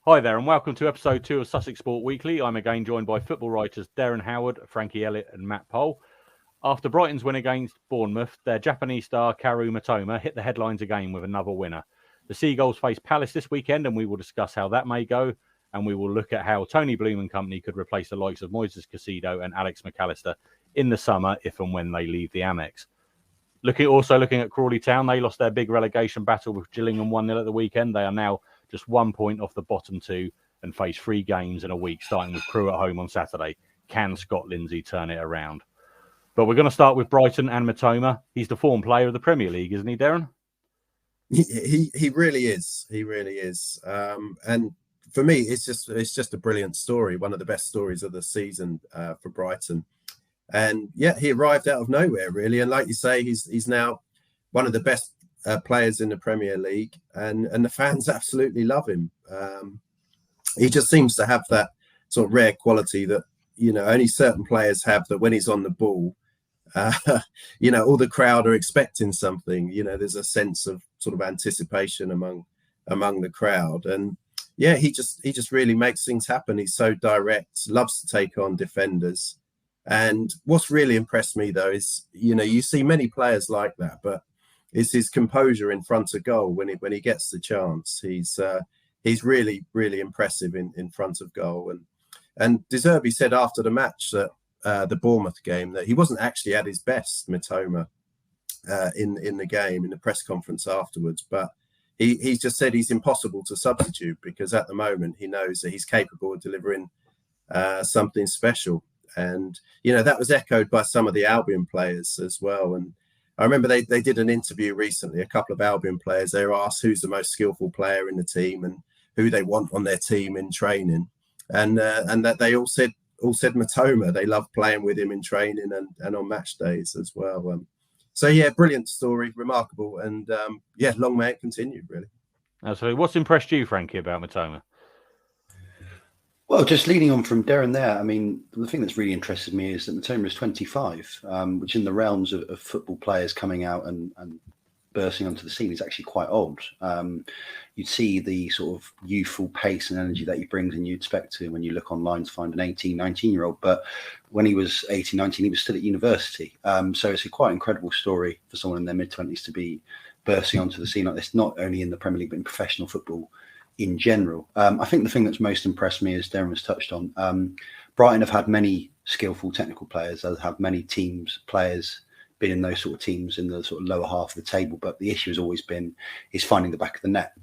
Hi there, and welcome to episode 2 of Sussex Sport Weekly. I'm again joined by football writers Derren Howard, Frankie, Elliott, and Matt Pohl. After Brighton's win against Bournemouth, their Japanese star Kaoru Mitoma hit the headlines again with another winner. The Seagulls face Palace this weekend, and we will discuss how that may go, and we will look at how Tony Bloom and company could replace the likes of Moises, Caicedo, and Alexis McAllister in the summer if and when they leave the Amex. Looking at Crawley Town, they lost their big relegation battle with Gillingham 1-0 at the weekend. They are now just 1 point off the bottom two and face 3 games in a week, starting with Crewe at home on Saturday. Can Scott Lindsay turn it around? But we're going to start with Brighton and Mitoma. He's the form player of the Premier League, isn't he, Derren? He really is. He really is. And for me, it's just a brilliant story. One of the best stories of the season for Brighton. And yeah, he arrived out of nowhere, really. And like you say, he's now one of the best players in the Premier League, and the fans absolutely love him. He just seems to have that sort of rare quality that, only certain players have, that when he's on the ball, all the crowd are expecting something. There's a sense of sort of anticipation among the crowd. And yeah, he just really makes things happen. He's so direct, loves to take on defenders. And what's really impressed me, though, is, you see many players like that, but it's his composure in front of goal when he gets the chance. He's really, really impressive in front of goal. And De Zerbi said after the match, that the Bournemouth game, that he wasn't actually at his best, Mitoma, in the game, in the press conference afterwards. But he just said he's impossible to substitute, because at the moment he knows that he's capable of delivering something special. And, that was echoed by some of the Albion players as well. And I remember they did an interview recently, a couple of Albion players. They were asked who's the most skillful player in the team and who they want on their team in training. And that they all said Mitoma. They love playing with him in training and on match days as well. So, yeah, brilliant story, remarkable. And, long may it continue, really. So what's impressed you, Frankie, about Mitoma? Well, just leading on from Derren there, I mean, the thing that's really interested me is that Mitoma is 25, which in the realms of football players coming out and bursting onto the scene is actually quite old. You'd see the sort of youthful pace and energy that he brings, and you'd expect to when you look online to find an 18, 19-year-old. But when he was 18, 19, he was still at university. So it's a quite incredible story for someone in their mid-20s to be bursting onto the scene like this, not only in the Premier League, but in professional football in general. I think the thing that's most impressed me, as Derren has touched on, Brighton have had many skillful technical players. They have many players been in those sort of teams in the sort of lower half of the table. But the issue has always been is finding the back of the net.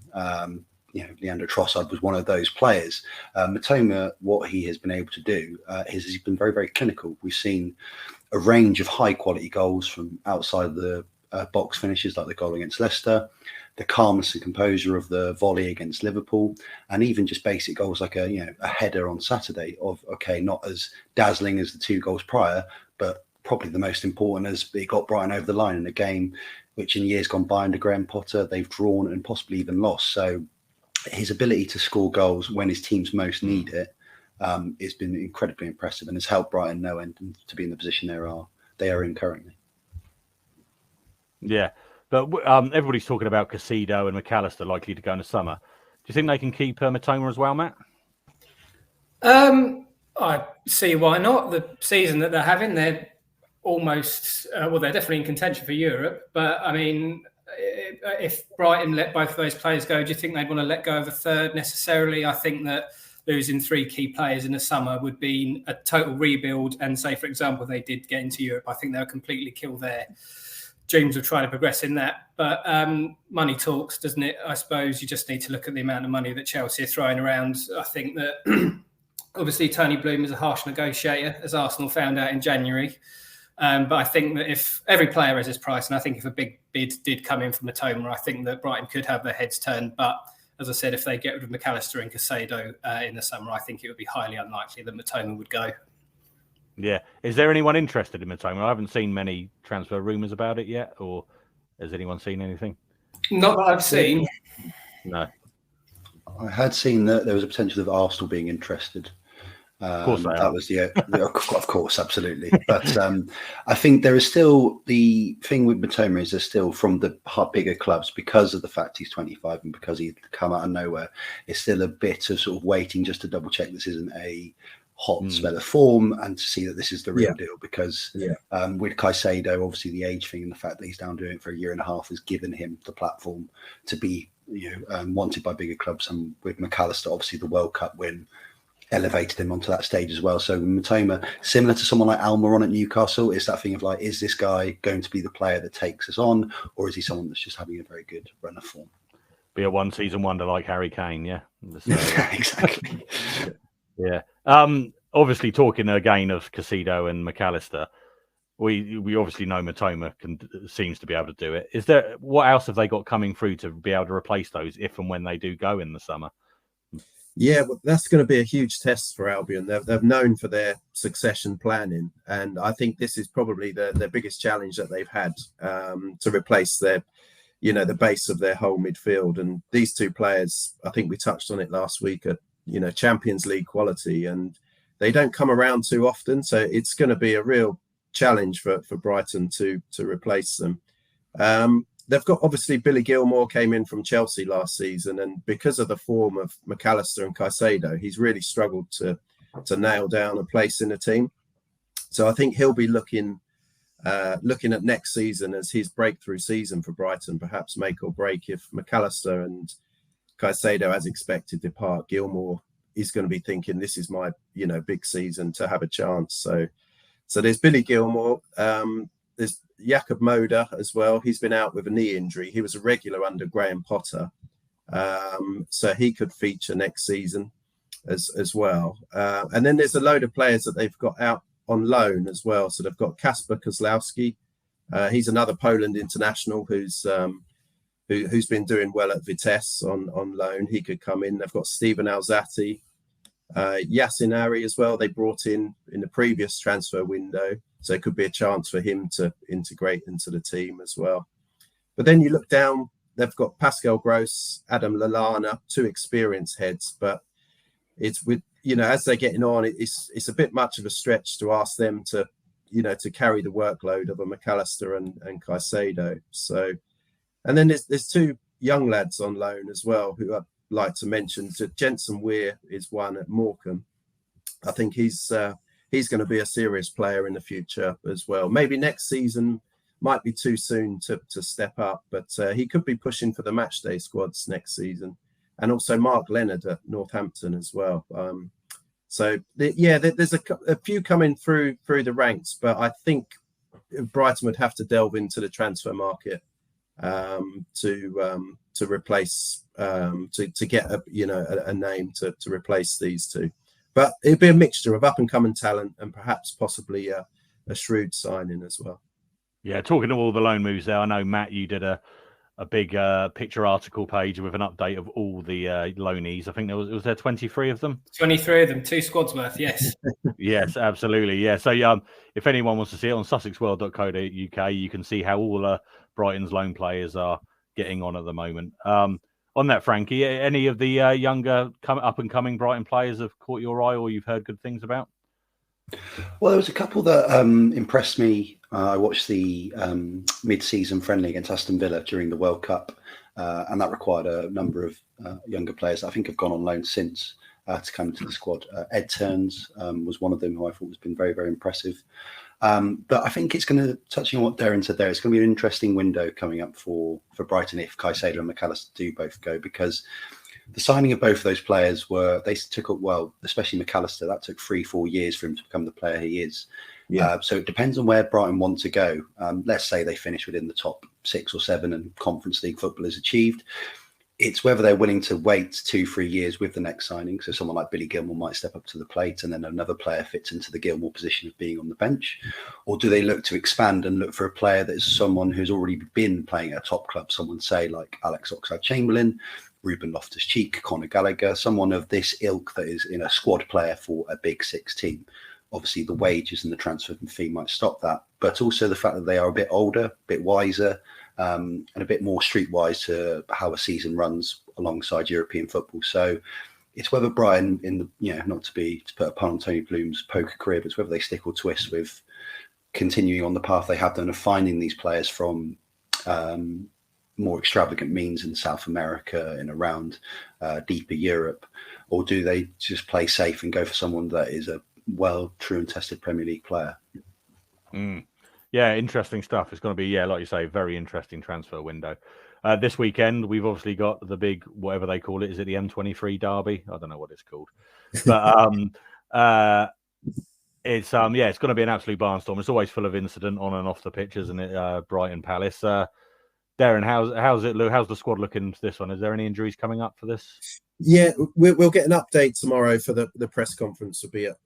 Leandro Trossard was one of those players. Mitoma, what he has been able to do is he's been very, very clinical. We've seen a range of high quality goals from outside the box finishes, like the goal against Leicester, the calmness and composure of the volley against Liverpool, and even just basic goals like a header on Saturday not as dazzling as the 2 goals prior, but probably the most important, as he got Brighton over the line in a game which in years gone by under Graham Potter they've drawn and possibly even lost. So his ability to score goals when his teams most need it has been incredibly impressive, and has helped Brighton no end to be in the position they are in currently. Yeah. But everybody's talking about Caicedo and McAllister likely to go in the summer. Do you think they can keep Mitoma as well, Matt? I see why not. The season that they're having, they're almost, they're definitely in contention for Europe. But, I mean, if Brighton let both of those players go, do you think they'd want to let go of a third necessarily? I think that losing 3 key players in the summer would be a total rebuild. And say, for example, they did get into Europe, I think they would completely kill their dreams of trying to progress in that. But money talks, doesn't it? I suppose you just need to look at the amount of money that Chelsea are throwing around. I think that obviously Tony Bloom is a harsh negotiator, as Arsenal found out in January. But I think that if every player has his price, and I think if a big bid did come in from Mitoma, I think that Brighton could have their heads turned. But as I said, if they get rid of McAllister and Caicedo in the summer, I think it would be highly unlikely that Mitoma would go. Yeah. Is there anyone interested in Mitoma? I haven't seen many transfer rumours about it yet, or has anyone seen anything? Not that I've seen. No. I had seen that there was a potential of Arsenal being interested. Of course that was of course, absolutely. But I think there is still the thing with Mitoma is there's still from the bigger clubs, because of the fact he's 25 and because he'd come out of nowhere, it's still a bit of sort of waiting just to double check this isn't a hot spell of form and to see that this is the real deal. Because with Caicedo, obviously the age thing and the fact that he's down doing it for a year and a half has given him the platform to be wanted by bigger clubs. And with McAllister, obviously the World Cup win elevated him onto that stage as well. So Mitoma, similar to someone like Almiron at Newcastle, is that thing of like, is this guy going to be the player that takes us on, or is he someone that's just having a very good run of form? Be a one-season wonder like Harry Kane, yeah. Exactly. Yeah. Obviously, talking again of Caicedo and McAllister, we obviously know Mitoma seems to be able to do it. Is there, what else have they got coming through to be able to replace those if and when they do go in the summer? Yeah, well, that's going to be a huge test for Albion. They're known for their succession planning, and I think this is probably their biggest challenge that they've had to replace their, the base of their whole midfield. And these two players, I think we touched on it last week, are Champions League quality, and they don't come around too often. So it's going to be a real challenge for Brighton to replace them. They've got, obviously, Billy Gilmour came in from Chelsea last season, and because of the form of McAllister and Caicedo, he's really struggled to nail down a place in the team. So I think he'll be looking at next season as his breakthrough season for Brighton, perhaps make or break. If McAllister and Caicedo, as expected, depart, Gilmour is going to be thinking, this is my big season to have a chance. So there's Billy Gilmour. There's Jakob Moder as well. He's been out with a knee injury. He was a regular under Graham Potter. So he could feature next season as well. And then there's a load of players that they've got out on loan as well. So they've got Kasper Kozlowski. He's another Poland international who's been doing well at Vitesse on loan. He could come in. They've got Steven Alzati, Yasin Ari as well. They brought in the previous transfer window. So it could be a chance for him to integrate into the team as well. But then you look down, they've got Pascal Gross, Adam Lallana, two experienced heads. But it's with, as they're getting on, it's a bit much of a stretch to ask them to carry the workload of a McAllister and Caicedo. So, and then there's two young lads on loan as well who I'd like to mention. So Jensen Weir is one at Morecambe. I think he's going to be a serious player in the future as well. Maybe next season might be too soon to step up, but he could be pushing for the matchday squads next season. And also Mark Leonard at Northampton as well. There's a few coming through the ranks, but I think Brighton would have to delve into the transfer market to replace to get a name to replace these two. But it'd be a mixture of up-and-coming talent and perhaps possibly a shrewd signing as well. Yeah, talking to all the loan moves there, I know, Matt, you did a big picture article page with an update of all the loanees. I think was there 23 of them? 23 of them, 2 squads worth, yes. Yes, absolutely. Yeah. So if anyone wants to see it on sussexworld.co.uk, you can see how all Brighton's loan players are getting on at the moment. On that, Frankie, any of the younger up-and-coming Brighton players have caught your eye or you've heard good things about? Well, there was a couple that impressed me. I watched the mid-season friendly against Aston Villa during the World Cup, and that required a number of younger players that I think have gone on loan since to come into the squad. Ed Turns was one of them who I thought has been very, very impressive. But I think it's going to, touching on what Derren said there, it's going to be an interesting window coming up for Brighton if Caicedo and McAllister do both go, because the signing of both of those players took up, well, especially McAllister, that took 3-4 years for him to become the player he is. Yeah. So it depends on where Brighton want to go. Let's say they finish within the top 6 or 7 and Conference League football is achieved. It's whether they're willing to wait 2-3 years with the next signing. So someone like Billy Gilmour might step up to the plate and then another player fits into the Gilmour position of being on the bench. Or do they look to expand and look for a player that is someone who's already been playing at a top club? Someone say like Alex Oxlade-Chamberlain, Ruben Loftus-Cheek, Conor Gallagher, someone of this ilk that is in a squad player for a Big Six team. Obviously, the wages and the transfer fee might stop that, but also the fact that they are a bit older, a bit wiser, and a bit more streetwise to how a season runs alongside European football. So it's whether Brighton not to put a pun on Tony Bloom's poker career, but it's whether they stick or twist with continuing on the path they have done of finding these players from more extravagant means in South America and around deeper Europe, or do they just play safe and go for someone that is a true and tested Premier League player? Yeah, interesting stuff. It's going to be, like you say, very interesting transfer window. This weekend, we've obviously got the big, whatever they call it. Is it the M23 derby? I don't know what it's called. But it's going to be an absolute barnstorm. It's always full of incident on and off the pitch, isn't it? Brighton Palace. Darren, how's it look? How's the squad looking for this one? Is there any injuries coming up for this? Yeah, we'll get an update tomorrow for the press conference. Will be at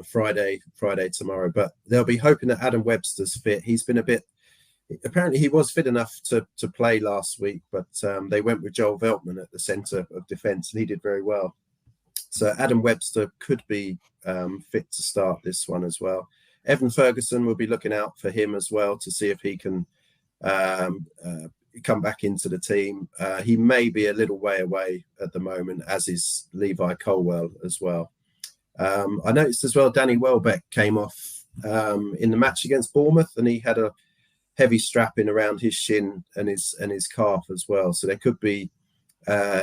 Friday tomorrow. But they'll be hoping that Adam Webster's fit. He's been a bit. Apparently, he was fit enough to play last week, but they went with Joel Veltman at the centre of defence, and he did very well. So Adam Webster could be fit to start this one as well. Evan Ferguson will be looking out for him as well to see if he can come back into the team. He may be a little way away at the moment, as is Levi Colwell as well. I noticed as well Danny Welbeck came off in the match against Bournemouth, and he had a heavy strapping around his shin and his calf as well. So there could be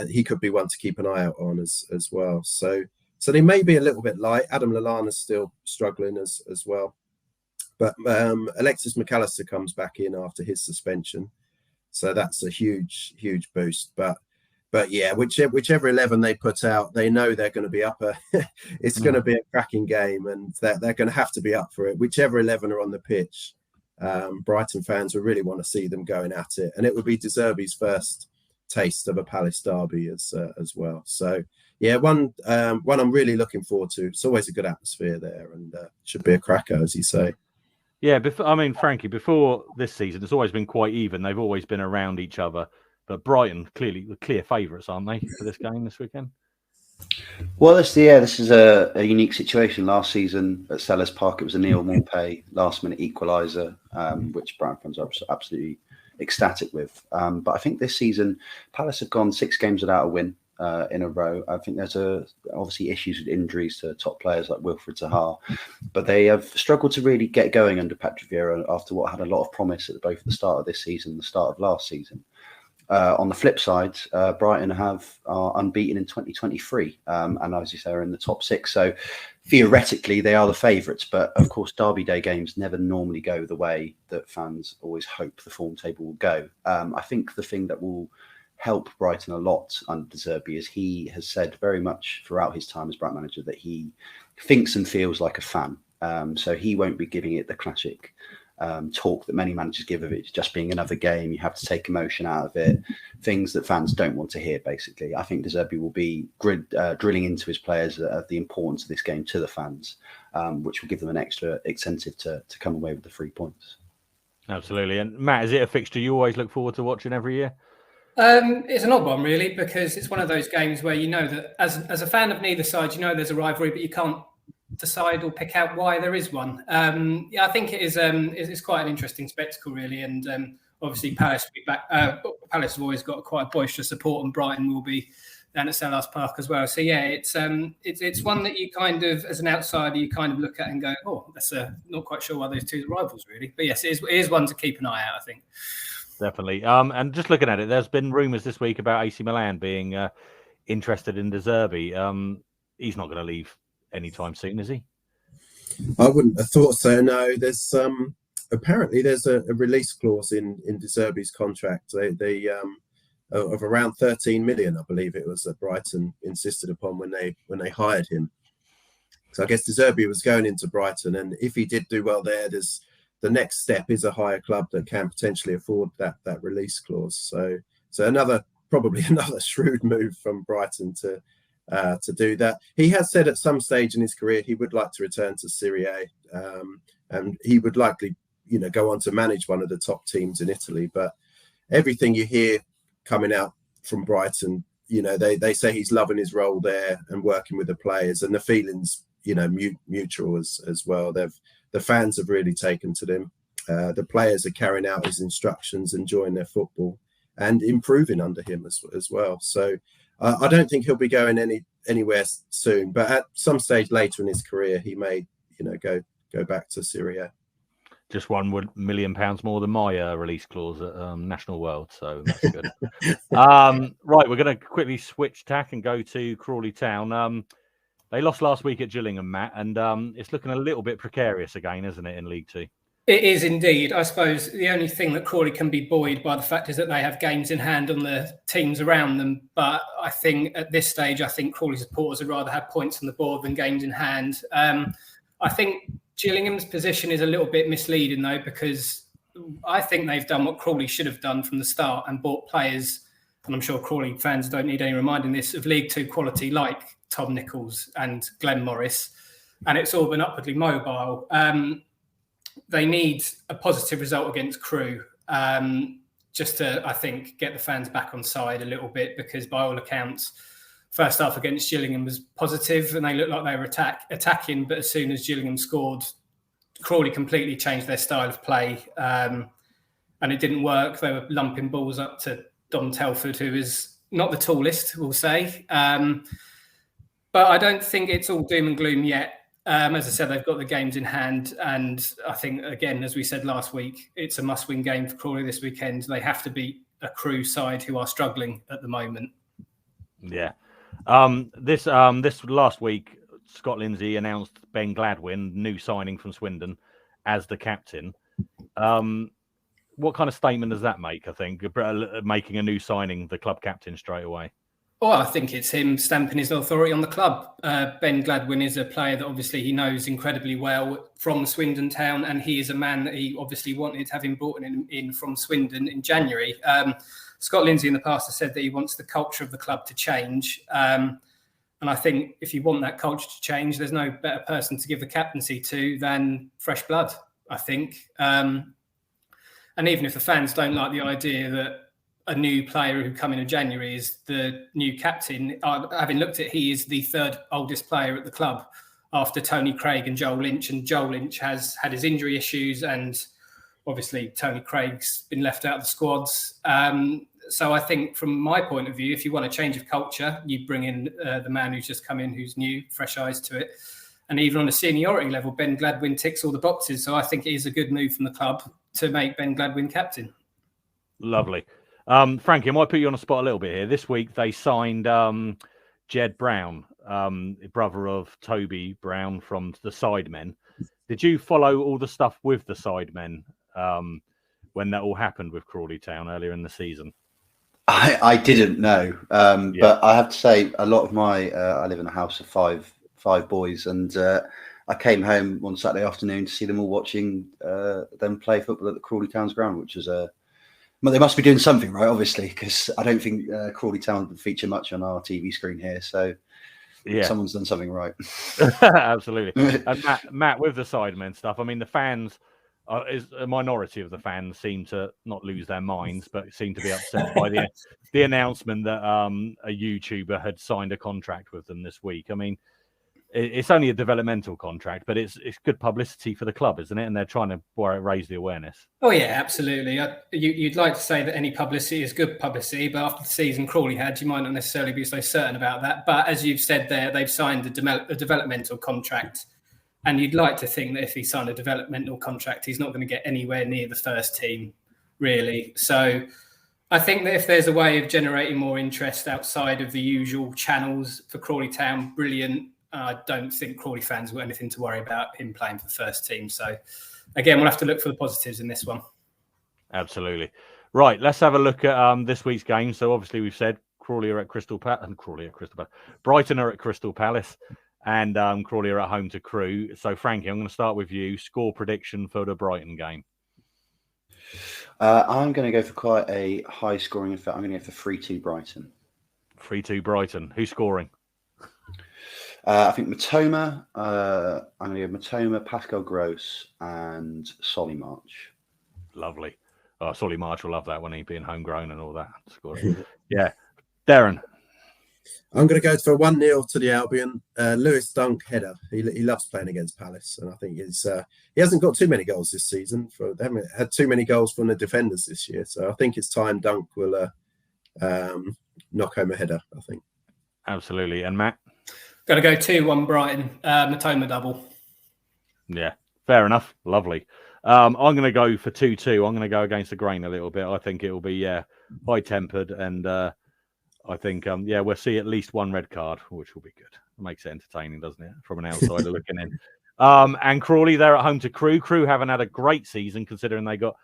he could be one to keep an eye out on as well. So they may be a little bit light. Adam Lallana's still struggling as well. But Alexis McAllister comes back in after his suspension. So that's a huge boost. But yeah, whichever 11 they put out, they know they're going to be up. It's going to be a cracking game, and they're going to have to be up for it. Whichever 11 are on the pitch, Brighton fans will really want to see them going at it. And it would be De Zerbi's first taste of a Palace derby as well. So yeah, one I'm really looking forward to. It's always a good atmosphere there, and should be a cracker, as you say. Yeah, Frankie, before this season, it's always been quite even. They've always been around each other. But Brighton, clearly the clear favourites, aren't they, for this game this weekend? Well, this is a unique situation. Last season at Sellers Park, it was a Neil Maupay last-minute equaliser, which Brighton fans are absolutely ecstatic with. But I think this season, Palace have gone 6 games without a win in a row. I think there's obviously issues with injuries to top players like Wilfried Zaha, but they have struggled to really get going under Patrick Vieira after what had a lot of promise at both the start of this season and the start of last season. On the flip side, Brighton are unbeaten in 2023, and as you say, are in the top 6. So theoretically, they are the favourites. But of course, Derby Day games never normally go the way that fans always hope the form table will go. I think the thing that will help Brighton a lot under De Zerbi is he has said very much throughout his time as Brighton manager that he thinks and feels like a fan. So he won't be giving it the classic talk that many managers give of it just being another game. You have to take emotion out of it, things that fans don't want to hear, basically. I think De Zerbi will be drilling into his players the importance of this game to the fans, which will give them an extra incentive to come away with the 3 points. Absolutely. And Matt, is it a fixture you always look forward to watching every year? It's an odd one, really, because it's one of those games where you know that as a fan of neither side, you know there's a rivalry, but you can't decide or pick out why there is one. Yeah, I think it is. It's quite an interesting spectacle, really, and obviously Palace will be back. Palace have always got quite a boisterous support, and Brighton will be down at Sellers Park as well. So yeah, it's one that you kind of, as an outsider, you kind of look at and go, oh, that's not quite sure why those two are rivals, really. But yes, it is one to keep an eye out, I think. Definitely. And just looking at it, there's been rumours this week about AC Milan being interested in De Zerbi. He's not going to leave anytime soon, is he? I wouldn't have thought so. No, there's apparently there's a release clause in De Zerbi's contract. They of around 13 million, I believe it was, that Brighton insisted upon when they hired him. So I guess De Zerbi was going into Brighton, and if he did do well there, there's the next step is a higher club that can potentially afford that release clause. So probably another shrewd move from Brighton to do that. He has said at some stage in his career he would like to return to Serie A, and he would likely, go on to manage one of the top teams in Italy. But everything you hear coming out from Brighton, they say he's loving his role there and working with the players, and the feelings, mutual as well. The fans have really taken to them. The players are carrying out his instructions, enjoying their football, and improving under him as well. So I don't think he'll be going anywhere soon. But at some stage later in his career, he may, go back to Serie A. Just £1 million more than my release clause at National World, so that's good. Right, we're going to quickly switch tack and go to Crawley Town. They lost last week at Gillingham, Matt, and it's looking a little bit precarious again, isn't it, in League Two? It is indeed. I suppose the only thing that Crawley can be buoyed by the fact is that they have games in hand on the teams around them. But I think at this stage, Crawley supporters would rather have points on the board than games in hand. I think Gillingham's position is a little bit misleading, though, because I think they've done what Crawley should have done from the start and bought players, and I'm sure Crawley fans don't need any reminding this, of League Two quality like Tom Nichols and Glenn Morris, and it's all been upwardly mobile. They need a positive result against Crewe just to, I think, get the fans back on side a little bit, because by all accounts, first half against Gillingham was positive and they looked like they were attacking, but as soon as Gillingham scored, Crawley completely changed their style of play and it didn't work. They were lumping balls up to Dom Telford, who is not the tallest, we'll say. But I don't think it's all doom and gloom yet. As I said, they've got the games in hand. And I think, again, as we said last week, it's a must-win game for Crawley this weekend. They have to beat a Crewe side who are struggling at the moment. Yeah. This last week, Scott Lindsay announced Ben Gladwin, new signing from Swindon, as the captain. What kind of statement does that make, I think, making a new signing the club captain straight away? Well, I think it's him stamping his authority on the club. Ben Gladwin is a player that obviously he knows incredibly well from Swindon Town, and he is a man that he obviously wanted to have him brought in from Swindon in January. Scott Lindsay in the past has said that he wants the culture of the club to change. And I think if you want that culture to change, there's no better person to give the captaincy to than fresh blood, I think. And even if the fans don't like the idea that a new player who come in January is the new captain, having looked at, he is the third oldest player at the club after Tony Craig and Joel Lynch. And Joel Lynch has had his injury issues, and obviously Tony Craig's been left out of the squads. So I think from my point of view, if you want a change of culture, you bring in the man who's just come in, who's new, fresh eyes to it. And even on a seniority level, Ben Gladwin ticks all the boxes. So I think it is a good move from the club to make Ben Gladwin captain. Lovely. Frankie, I might put you on the spot a little bit here. This week they signed Jed Brown, brother of Toby Brown from the Sidemen. Did you follow all the stuff with the Sidemen when that all happened with Crawley Town earlier in the season? I didn't know, but I have to say a lot of my I live in a house of five boys, and I came home one Saturday afternoon to see them all watching them play football at the Crawley Town's ground, which was well, they must be doing something right, obviously, because I don't think Crawley Town would feature much on our TV screen here. So yeah, someone's done something right. Absolutely. And Matt, with the Sidemen stuff, I mean, the fans, a minority of the fans seem to not lose their minds, but seem to be upset by the announcement that a YouTuber had signed a contract with them this week. I mean, it's only a developmental contract, but it's good publicity for the club, isn't it? And they're trying to raise the awareness. Oh, yeah, absolutely. You'd like to say that any publicity is good publicity, but after the season Crawley had, you might not necessarily be so certain about that. But as you've said there, they've signed a developmental contract. And you'd like to think that if he signed a developmental contract, he's not going to get anywhere near the first team, really. So I think that if there's a way of generating more interest outside of the usual channels for Crawley Town, brilliant. I don't think Crawley fans have got anything to worry about him playing for the first team. So, again, we'll have to look for the positives in this one. Absolutely. Right, let's have a look at this week's game. So, obviously, we've said Brighton are at Crystal Palace, and Crawley are at home to Crewe. So, Frankie, I'm going to start with you. Score prediction for the Brighton game. I'm going to go for quite a high-scoring affair. I'm going to go for 3-2 Brighton. 3-2 Brighton. Who's scoring? I think Mitoma. I'm going to go Mitoma, Pascal Gross, and Solly March. Lovely. Oh, Solly March will love that when he's being homegrown and all that. Yeah. Derren. I'm going to go for 1-0 to the Albion. Lewis Dunk header. He loves playing against Palace, and I think he hasn't got too many goals this season. They haven't had too many goals from the defenders this year, so I think it's time Dunk will knock home a header, I think. Absolutely. And Matt? Going to go 2-1 Brighton, Mitoma double. Yeah, fair enough. Lovely. I'm going to go for 2-2. I'm going to go against the grain a little bit. I think it will be high-tempered, and I think we'll see at least one red card, which will be good. It makes it entertaining, doesn't it, from an outsider looking in? And Crawley, they're at home to Crewe. Crewe haven't had a great season considering they got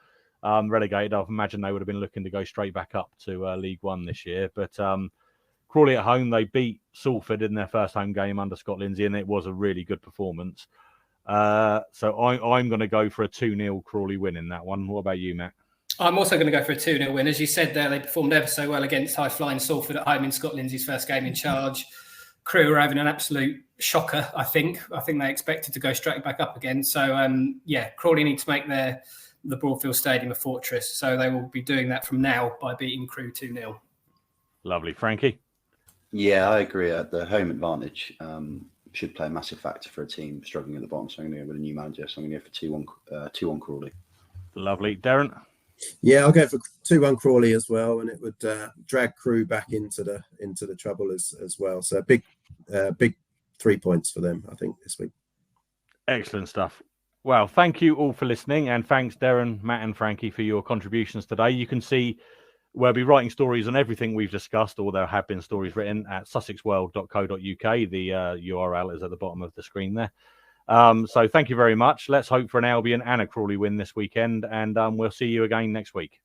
relegated. I imagine they would have been looking to go straight back up to League One this year. But Crawley at home, they beat Salford in their first home game under Scott Lindsay, and it was a really good performance. So I'm going to go for a 2-0 Crawley win in that one. What about you, Matt? I'm also going to go for a 2-0 win. As you said there, they performed ever so well against high-flying Salford at home in Scott Lindsay's first game in charge. Crewe are having an absolute shocker, I think. I think they expected to go straight back up again. So, Crawley need to make the Broadfield Stadium a fortress. So they will be doing that from now by beating Crewe 2-0. Lovely. Frankie? Yeah, I agree. The home advantage should play a massive factor for a team struggling at the bottom. So I'm going to go with a new manager. So I'm going to go for 2-1 Crawley. Lovely. Darren? Yeah, I'll go for 2-1 Crawley as well, and it would drag Crewe back into the trouble as well. So big 3 points for them, I think, this week. Excellent stuff. Well, thank you all for listening, and thanks Derren, Matt, and Frankie for your contributions today. You can see we'll be writing stories on everything we've discussed, or there have been stories written at sussexworld.co.uk. The URL is at the bottom of the screen there. So thank you very much. Let's hope for an Albion and a Crawley win this weekend, and we'll see you again next week.